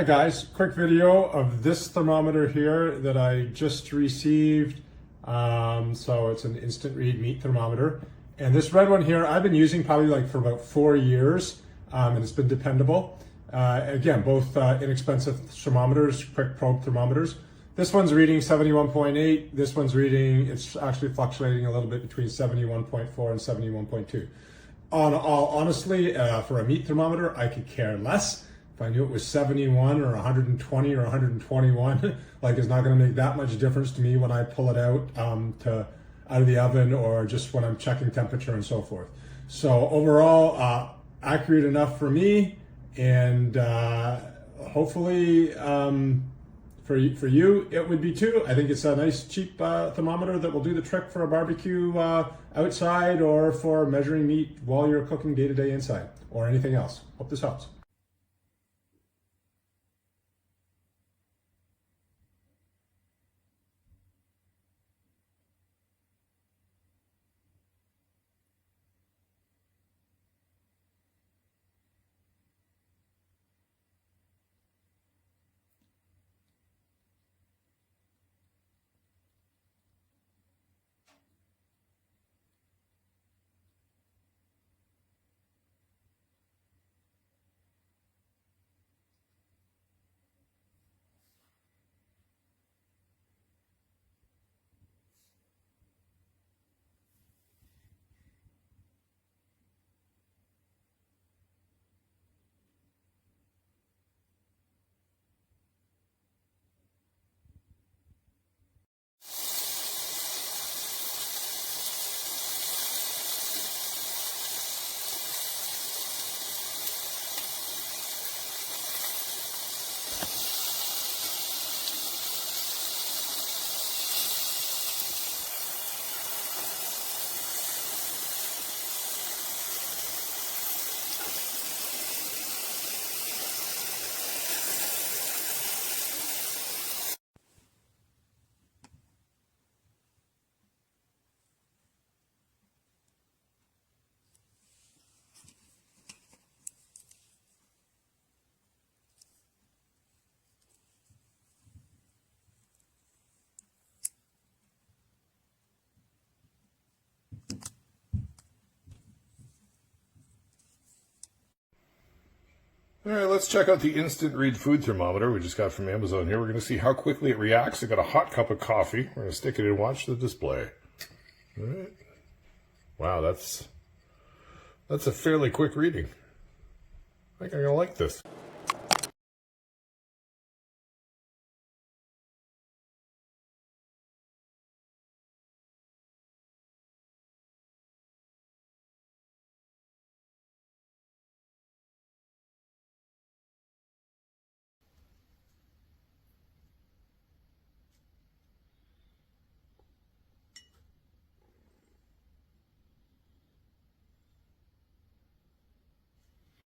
Hi guys, quick video of this thermometer here that I just received. So it's an instant read meat thermometer. And this red one here, I've been using probably like for about 4 years, and it's been dependable. Again, both inexpensive thermometers, quick probe thermometers. This one's reading 71.8. This one's reading, it's actually fluctuating a little bit between 71.4 and 71.2. Honestly, for a meat thermometer, I could care less. If I knew it was 71 or 120 or 121, like it's not going to make that much difference to me when I pull it out out of the oven or just when I'm checking temperature and so forth. So overall, accurate enough for me, and hopefully for you it would be too. I think it's a nice cheap thermometer that will do the trick for a barbecue outside or for measuring meat while you're cooking day to day inside or anything else. Hope this helps. All right, let's check out the instant read food thermometer we just got from Amazon here. We're going to see how quickly it reacts. I got a hot cup of coffee. We're going to stick it in and watch the display. All right. Wow, that's a fairly quick reading. I think I'm going to like this.